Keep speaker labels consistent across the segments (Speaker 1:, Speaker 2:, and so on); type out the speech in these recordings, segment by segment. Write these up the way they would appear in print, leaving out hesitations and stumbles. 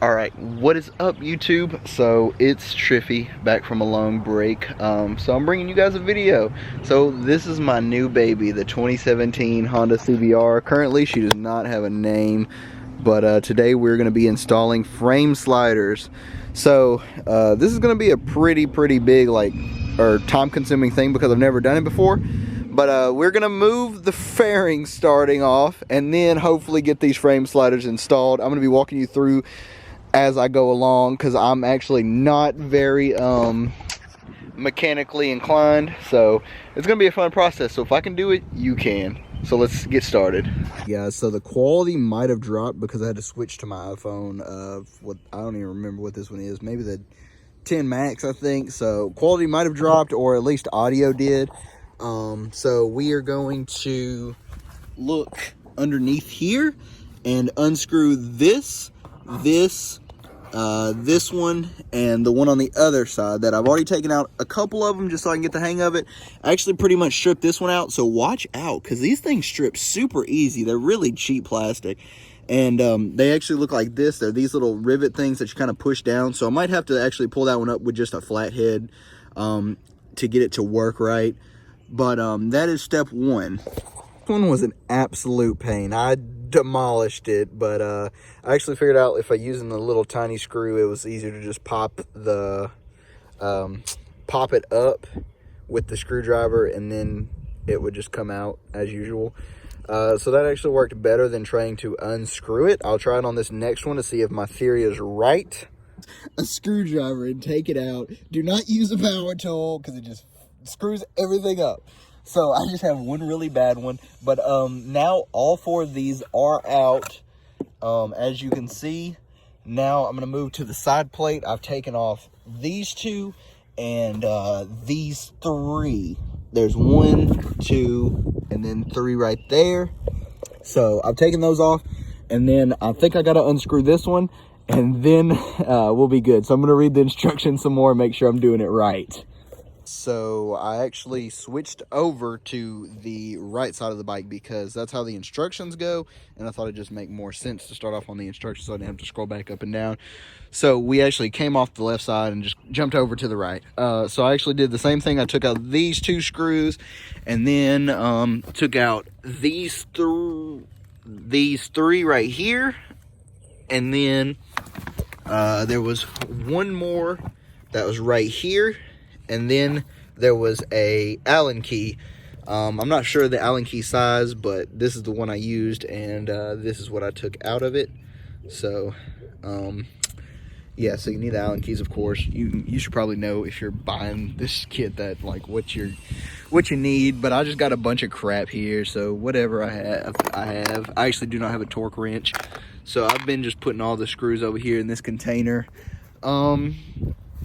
Speaker 1: Alright, what is up YouTube? So it's Triffy back from a long break. So I'm bringing you guys a video. So this is my new baby, the 2017 Honda CBR. Currently she does not have a name, but today we're going to be installing frame sliders. So this is going to be a pretty big time consuming thing because I've never done it before. But we're going to move the fairing starting off and then hopefully get these frame sliders installed. I'm going to be walking you through as I go along because I'm actually not very mechanically inclined, so it's gonna be a fun process. So if I can do it, you can. So let's get started. Yeah, so the quality might have dropped because I had to switch to my iPhone. What I don't even remember what this one is, maybe the 10 Max I think. So quality might have dropped, or at least audio did. So we are going to look underneath here and unscrew this one and the one on the other side that I've already taken out a couple of them just so I can get the hang of it. I actually pretty much stripped this one out, so watch out because these things strip super easy. They're really cheap plastic, and they actually look like this. They're these little rivet things that you kind of push down, so I might have to actually pull that one up with just a flat head to get it to work right. But that is step one. This one was an absolute pain. I demolished it, but I actually figured out if I using the little tiny screw, it was easier to just pop it up with the screwdriver, and then it would just come out as usual. So that actually worked better than trying to unscrew it. I'll try it on this next one to see if my theory is right. A screwdriver and take it out. Do not use a power tool because it just screws everything up. So I just have one really bad one, but now all four of these are out. As you can see, now I'm going to move to the side plate. I've taken off these two and these three. There's 1, 2, and then 3 right there. So I've taken those off, and then I think I got to unscrew this one, and then we'll be good. So I'm going to read the instructions some more and make sure I'm doing it right. So I actually switched over to the right side of the bike because that's how the instructions go, and I thought it'd just make more sense to start off on the instructions so I didn't have to scroll back up and down. So we actually came off the left side and just jumped over to the right. So I actually did the same thing. I took out these 2 screws and then took out these 3 right here, and then there was one more that was right here. And then there was a Allen key. I'm not sure the Allen key size, but this is the one I used, and this is what I took out of it. So, yeah, so you need the Allen keys, of course. You should probably know if you're buying this kit that what you need. But I just got a bunch of crap here, so whatever I have. I actually do not have a torque wrench, so I've been just putting all the screws over here in this container.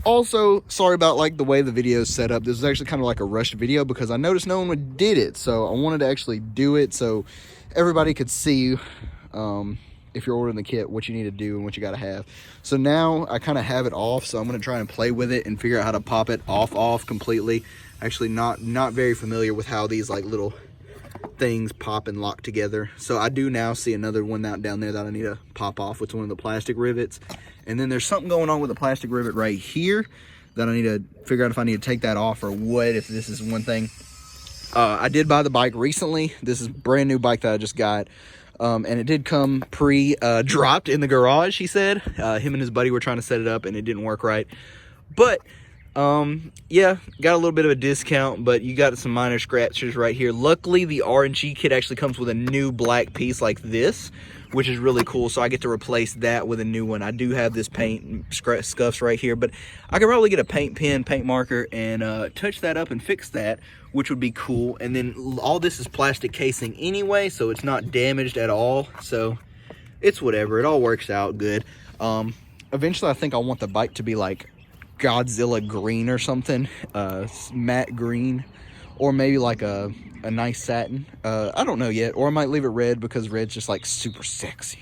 Speaker 1: Also, sorry about the way the video is set up. This is actually kind of like a rushed video because I noticed no one did it. So I wanted to actually do it so everybody could see, if you're ordering the kit, what you need to do and what you got to have. So now I kind of have it off. So I'm going to try and play with it and figure out how to pop it off completely. Actually not very familiar with how these little things pop and lock together. So I do now see another one out down there that I need to pop off with one of the plastic rivets. And then there's something going on with the plastic rivet right here that I need to figure out if I need to take that off or what, if this is one thing. I did buy the bike recently. This is a brand new bike that I just got. And it did come dropped in the garage, he said. Him and his buddy were trying to set it up and it didn't work right. But yeah, got a little bit of a discount, but you got some minor scratches right here. Luckily, the RNG kit actually comes with a new black piece like this, which is really cool. So I get to replace that with a new one. I do have this paint scuffs right here, but I could probably get a paint pen, paint marker, and touch that up and fix that, which would be cool. And then all this is plastic casing anyway, so it's not damaged at all. So it's whatever. It all works out good. Eventually, I think I want the bike to be Godzilla green or something, matte green, or maybe a nice satin. I don't know yet, or I might leave it red because red's just super sexy.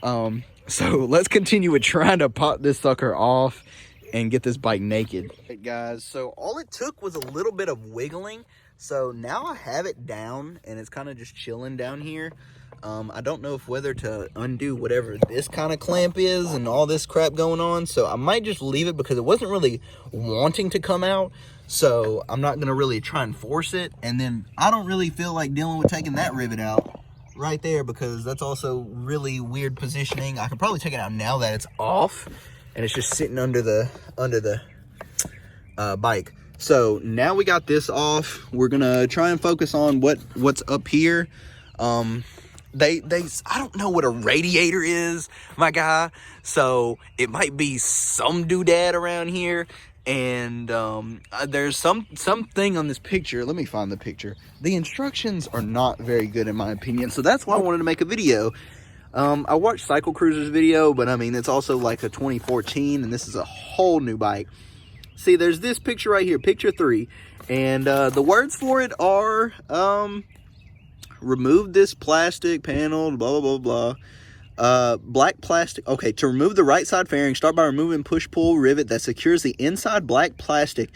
Speaker 1: So let's continue with trying to pop this sucker off and get this bike naked. Hey guys, so all it took was a little bit of wiggling. So now I have it down and it's kind of just chilling down here. I don't know if whether to undo whatever this kind of clamp is and all this crap going on, so I might just leave it because it wasn't really wanting to come out, so I'm not gonna really try and force it. And then I don't really feel like dealing with taking that rivet out right there because that's also really weird positioning. I could probably take it out now that it's off and it's just sitting under the bike. So now we got this off. We're gonna try and focus on what's up here. I don't know what a radiator is, my guy. So it might be some doodad around here. And there's something on this picture. Let me find the picture. The instructions are not very good in my opinion. So that's why I wanted to make a video. I watched Cycle Cruiser's video, but I mean, it's also like a 2014 and this is a whole new bike. See, there's this picture right here, picture 3, and the words for it are, remove this plastic panel, blah, blah, blah, blah. Black plastic, okay, to remove the right side fairing, start by removing push-pull rivet that secures the inside black plastic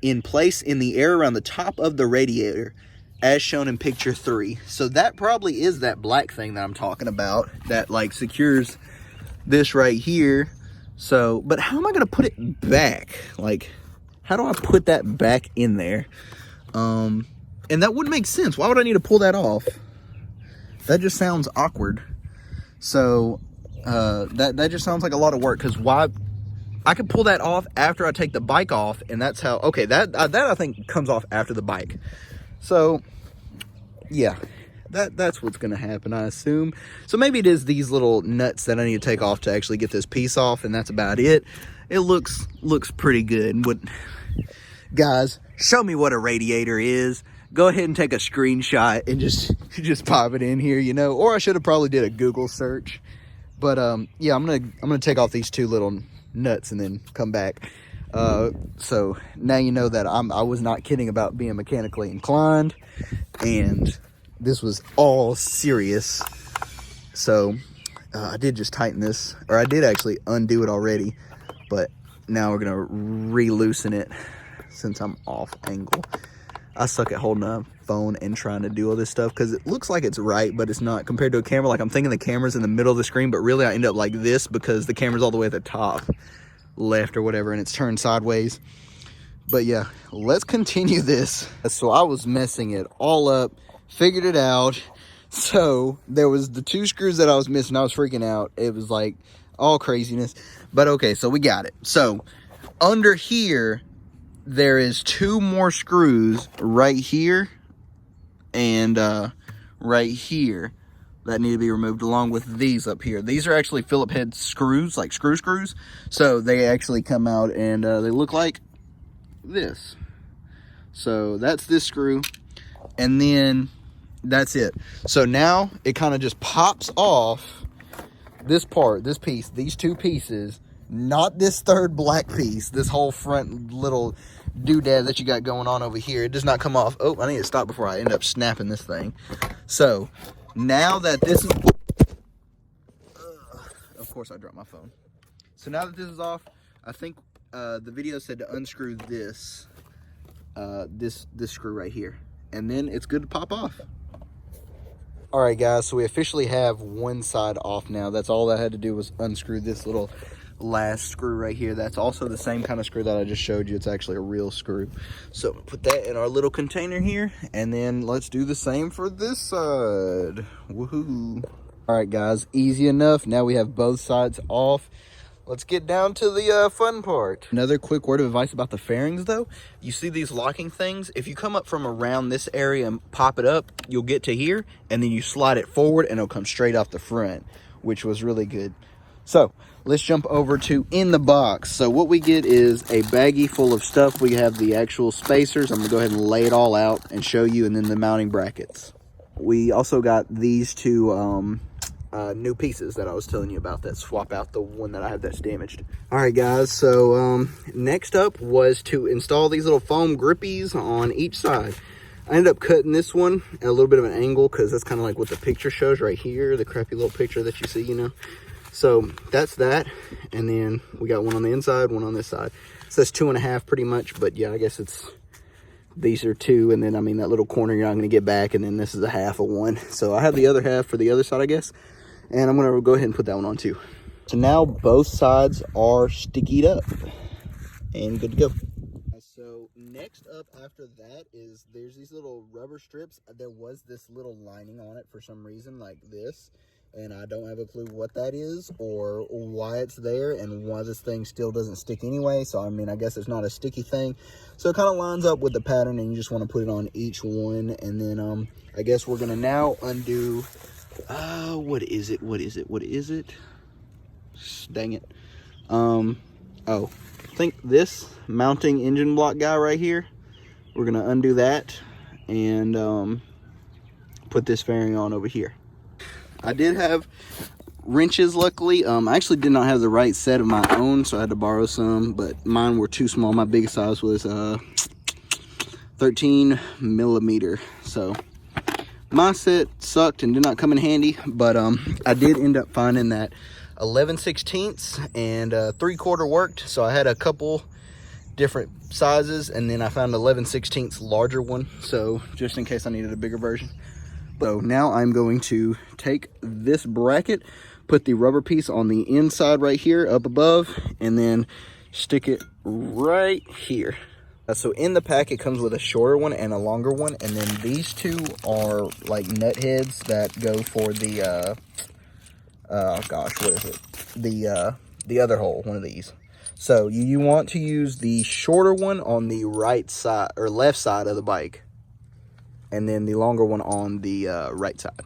Speaker 1: in place in the air around the top of the radiator, as shown in picture 3. So that probably is that black thing that I'm talking about, that like secures this right here. So, but how am I going to put it back? Like, how do I put that back in there? And that wouldn't make sense. Why would I need to pull that off? That just sounds awkward. So, that just sounds like a lot of work. Because why? I could pull that off after I take the bike off. And that's how, okay, that I think comes off after the bike. So, yeah. That's what's going to happen, I assume. So maybe it is these little nuts that I need to take off to actually get this piece off, and that's about it. It looks pretty good. But guys, show me what a radiator is. Go ahead and take a screenshot and just pop it in here, you know. Or I should have probably did a Google search. But yeah, I'm gonna take off these two little nuts and then come back. So now you know that I was not kidding about being mechanically inclined, and this was all serious. So I did just tighten this, or I did actually undo it already, but now we're gonna re-loosen it since I'm off angle. I suck at holding a phone and trying to do all this stuff because it looks like it's right, but it's not compared to a camera. Like I'm thinking the camera's in the middle of the screen, but really I end up like this because the camera's all the way at the top left or whatever, and it's turned sideways. But yeah, let's continue this. So I was messing it all up, figured it out. So there was the 2 screws that I was missing. I was freaking out. It was like all craziness, but okay, so we got it. So under here there is 2 more screws right here and right here that need to be removed, along with these up here. These are actually Phillip head screws, like screws. So they actually come out and they look like this. So that's this screw, and then that's it. So now it kind of just pops off this part, this piece, these 2 pieces, not this 3rd black piece, this whole front little doodad that you got going on over here. It does not come off. Oh, I need to stop before I end up snapping this thing. So now that this is, of course I dropped my phone. So now that this is off, I think the video said to unscrew this, this screw right here, and then it's good to pop off. All right, guys, so we officially have one side off now. That's all I had to do was unscrew this little last screw right here. That's also the same kind of screw that I just showed you. It's actually a real screw. So put that in our little container here, and then let's do the same for this side. Woohoo. All right, guys, easy enough. Now we have both sides off. Let's get down to the fun part. Another quick word of advice about the fairings, though. You see these locking things? If you come up from around this area and pop it up, you'll get to here, and then you slide it forward, and it'll come straight off the front, which was really good. So let's jump over to in the box. So what we get is a baggie full of stuff. We have the actual spacers. I'm gonna go ahead and lay it all out and show you, and then the mounting brackets. We also got these 2 new pieces that I was telling you about that swap out the one that I have that's damaged. All right, guys, so next up was to install these little foam grippies on each side. I ended up cutting this one at a little bit of an angle because that's kind of like what the picture shows right here, the crappy little picture that you see, you know. So that's that, and then we got one on the inside, one on this side. So that's 2.5 pretty much, but yeah, I guess it's these are two, and then I mean that little corner you're not going to get back, and then this is a half of one. So I have the other half for the other side, I guess, and I'm going to go ahead and put that one on too. So now both sides are stickied up and good to go. So next up after that is there's these little rubber strips. There was this little lining on it for some reason, like this, and I don't have a clue what that is or why it's there and why this thing still doesn't stick anyway. So I mean, I guess it's not a sticky thing, so it kind of lines up with the pattern, and you just want to put it on each one. And then I guess we're gonna now undo what is it, dang it, oh, I think this mounting engine block guy right here, we're gonna undo that and put this fairing on over here. I did have wrenches, luckily. I actually did not have the right set of my own, so I had to borrow some, but mine were too small. My biggest size was 13 millimeter, so my set sucked and did not come in handy. But I did end up finding that 11/16 and 3/4 worked, so I had a couple different sizes, and then I found 11/16 larger one, so just in case I needed a bigger version. So now I'm going to take this bracket, put the rubber piece on the inside right here up above, and then stick it right here. So in the pack, it comes with a shorter one and a longer one, and then these two are like nut heads that go for the gosh, what is it? The other hole, one of these. So you want to use the shorter one on the right side or left side of the bike, and then the longer one on the right side.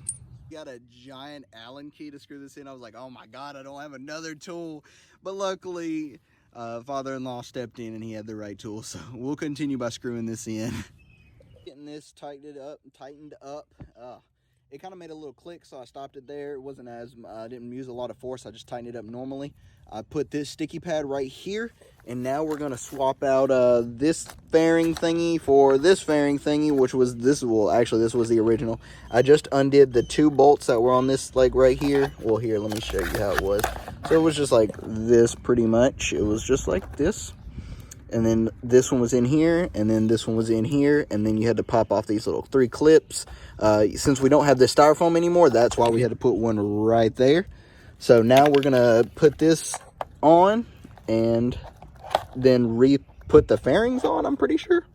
Speaker 1: Got a giant Allen key to screw this in. I was like, oh my God, I don't have another tool. But luckily, father-in-law stepped in and he had the right tool. So we'll continue by screwing this in. Getting this tightened up. It kind of made a little click, so I stopped it there. It wasn't as, I didn't use a lot of force. I just tightened it up normally. I put this sticky pad right here, and now we're gonna swap out this fairing thingy for this fairing thingy, which was this. Well, actually, this was the original. I just undid the two bolts that were on this, like right here. Well, here, let me show you how it was. So it was just like this, pretty much. It was just like this. And then this one was in here, and then this one was in here, and then you had to pop off these little 3 clips. Since we don't have the styrofoam anymore, that's why we had to put one right there. So now we're gonna put this on and then re-put the fairings on, I'm pretty sure.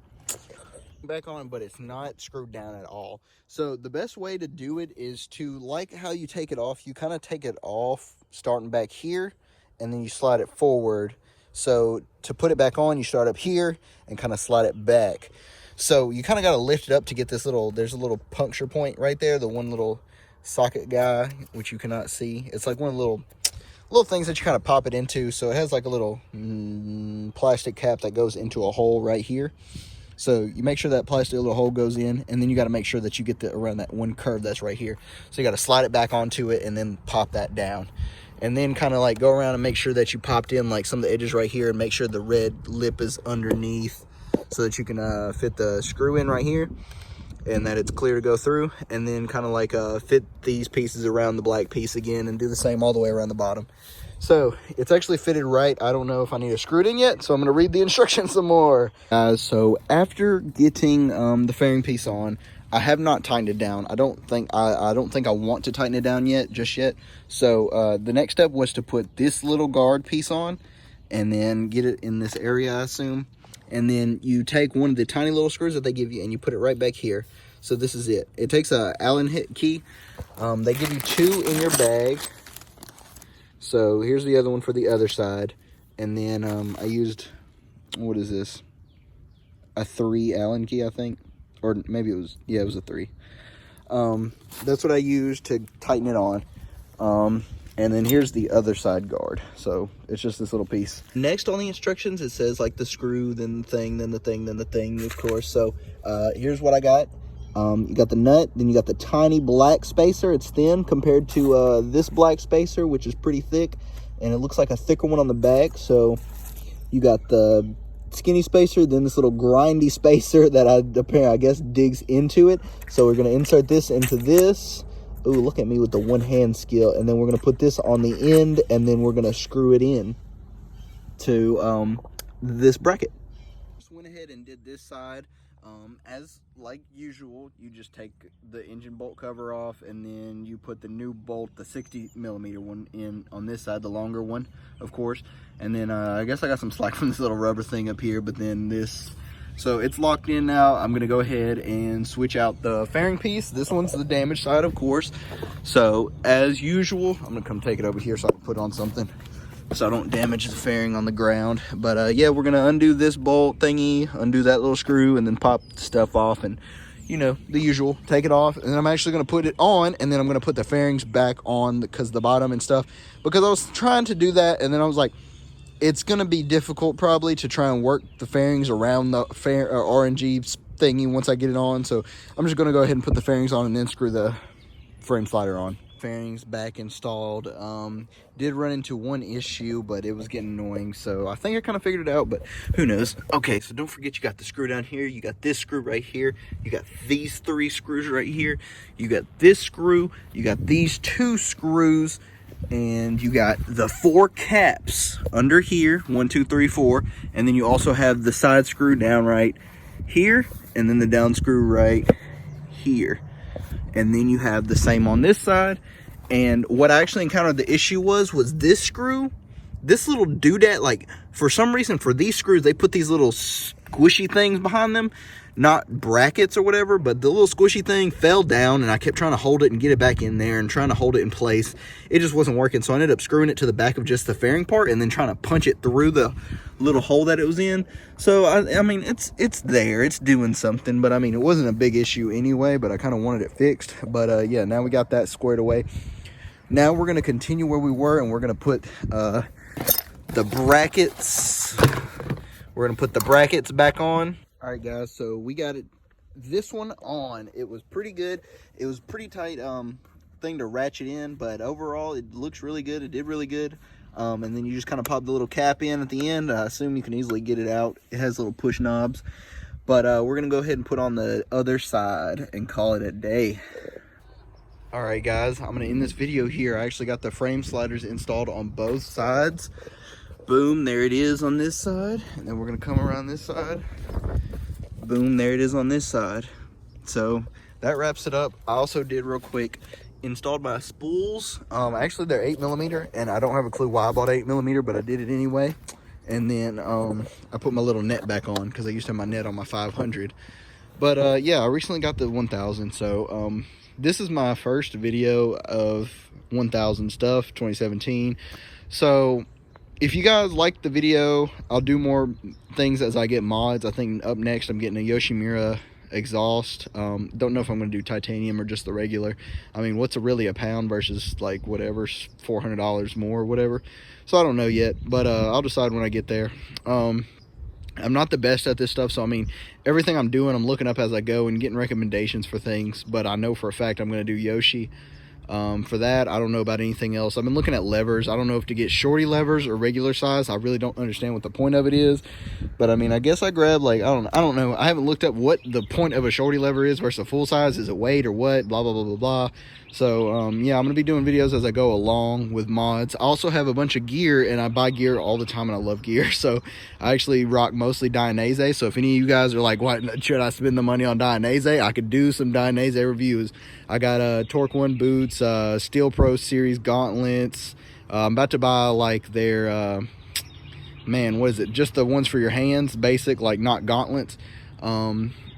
Speaker 1: Back on, but it's not screwed down at all. So the best way to do it is to, like how you take it off, you kind of take it off starting back here, and then you slide it forward. So to put it back on, you start up here and kind of slide it back. So you kind of got to lift it up to get this little, there's a little puncture point right there, the one little socket guy, which you cannot see. It's like one of the little things that you kind of pop it into. So it has like a little plastic cap that goes into a hole right here. So you make sure that plastic little hole goes in, and then you got to make sure that you get around that one curve that's right here. So you got to slide it back onto it and then pop that down. And then kind of like go around and make sure that you popped in like some of the edges right here, and make sure the red lip is underneath so that you can fit the screw in right here and that it's clear to go through. And then kind of like fit these pieces around the black piece again and do the same all the way around the bottom. So it's actually fitted right. I don't know if I need to screw it in yet, so I'm going to read the instructions some more. So after getting the fairing piece on, I have not tightened it down. I don't think I want to tighten it down just yet. So the next step was to put this little guard piece on, and then get it in this area, I assume. And then you take one of the tiny little screws that they give you, and you put it right back here. So this is it. It takes a Allen key. They give you 2 in your bag. So here's the other one for the other side. And then I used, what is this? A 3 Allen key, I think. Or maybe it was, yeah, it was a 3. That's what I used to tighten it on. And then here's the other side guard. So it's just this little piece. Next on the instructions, it says like the screw, then the thing, then the thing, then the thing, of course. So here's what I got. You got the nut, then you got the tiny black spacer. It's thin compared to this black spacer, which is pretty thick. And it looks like a thicker one on the back. So you got the skinny spacer, then this little grindy spacer that I guess digs into it. So we're going to insert this into this. Ooh, look at me with the one hand skill. And then we're going to put this on the end, and then we're going to screw it in to this bracket. Just went ahead and did this side. As like usual, you just take the engine bolt cover off, and then you put the new bolt, the 60mm one, in on this side, the longer one, of course. And then I guess I got some slack from this little rubber thing up here, but then this, so it's locked in now. I'm gonna go ahead and switch out the fairing piece. This one's the damaged side, of course. So as usual, I'm gonna come take it over here so I can put on something so I don't damage the fairing on the ground. But yeah, we're gonna undo this bolt thingy, undo that little screw, and then pop the stuff off, and you know, the usual, take it off. And then I'm actually gonna put it on, and then I'm gonna put the fairings back on because the bottom and stuff, because I was trying to do that, and then I was like, it's gonna be difficult probably to try and work the fairings around the RNG thingy once I get it on. So I'm just gonna go ahead and put the fairings on and then screw the frame slider on. Fairings back installed. Did run into one issue, but it was getting annoying, so I think I kind of figured it out, but who knows. Okay, so don't forget, you got the screw down here, you got this screw right here, you got these 3 screws right here, you got this screw, you got these 2 screws, and you got the 4 caps under here, 1 2 3 4, and then you also have the side screw down right here, and then the down screw right here. And then you have the same on this side. And what I actually encountered the issue was this screw, this little doodad, like for some reason for these screws, they put these little squishy things behind them, not brackets or whatever, but the little squishy thing fell down, and I kept trying to hold it and get it back in there and trying to hold it in place. It just wasn't working. So I ended up screwing it to the back of just the fairing part and then trying to punch it through the little hole that it was in. So I mean, it's there, it's doing something, but I mean, it wasn't a big issue anyway, but I kind of wanted it fixed. But yeah, now we got that squared away. Now we're going to continue where we were, and we're going to put the brackets. We're going to put the brackets back on. All right, guys, so we got this one on. It was pretty good. It was pretty tight thing to ratchet in, but overall it looks really good. It did really good. And then you just kind of pop the little cap in at the end. I assume you can easily get it out. It has little push knobs. But we're going to go ahead and put on the other side and call it a day. All right, guys, I'm going to end this video here. I actually got the frame sliders installed on both sides. Boom, there it is on this side. And then we're going to come around this side. Boom, there it is on this side. So that wraps it up. I also did real quick, installed my spools. Actually they're 8mm, and I don't have a clue why I bought 8mm, but I did it anyway. And then I put my little net back on because I used to have my net on my 500. But yeah, I recently got the 1000. So this is my first video of 1000 stuff, 2017. So if you guys like the video, I'll do more things as I get mods. I think up next I'm getting a Yoshimura exhaust. Don't know if I'm going to do titanium or just the regular. I mean, what's really a pound versus like whatever, $400 more or whatever. So I don't know yet, but I'll decide when I get there. I'm not the best at this stuff, so I mean, everything I'm doing, I'm looking up as I go and getting recommendations for things, but I know for a fact I'm going to do Yoshi. For that, I don't know about anything else. I've been looking at levers. I don't know if to get shorty levers or regular size. I really don't understand what the point of it is. But I mean, I guess I grabbed, like, I don't know. I haven't looked up what the point of a shorty lever is versus a full size. Is it weight or what? Blah, blah, blah, blah, blah. So, yeah, I'm going to be doing videos as I go along with mods. I also have a bunch of gear, and I buy gear all the time, and I love gear. So, I actually rock mostly Dainese. So, if any of you guys are like, why should I spend the money on Dainese? I could do some Dainese reviews. I got Torque One boots, Steel Pro Series gauntlets. I'm about to buy, like, their, man, what is it? Just the ones for your hands, basic, like, not gauntlets.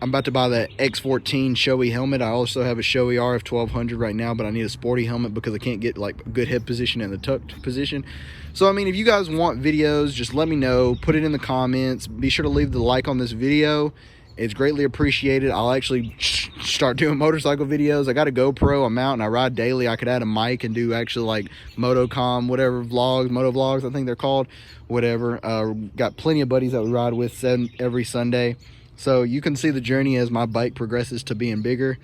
Speaker 1: I'm about to buy the X14 Shoei helmet. I also have a Shoei RF1200 right now, but I need a sporty helmet because I can't get like a good head position and the tucked position. So, I mean, if you guys want videos, just let me know. Put it in the comments. Be sure to leave the like on this video. It's greatly appreciated. I'll actually start doing motorcycle videos. I got a GoPro. I'm out and I ride daily. I could add a mic and do actually like motocom, whatever vlogs, moto vlogs, I think they're called, whatever. Got plenty of buddies that we ride with every Sunday. So you can see the journey as my bike progresses to being bigger.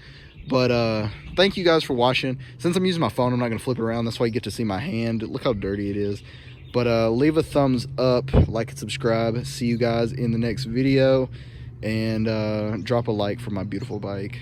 Speaker 1: But thank you guys for watching. Since I'm using my phone, I'm not going to flip it around. That's why you get to see my hand. Look how dirty it is. But leave a thumbs up, like and subscribe. See you guys in the next video. And drop a like for my beautiful bike.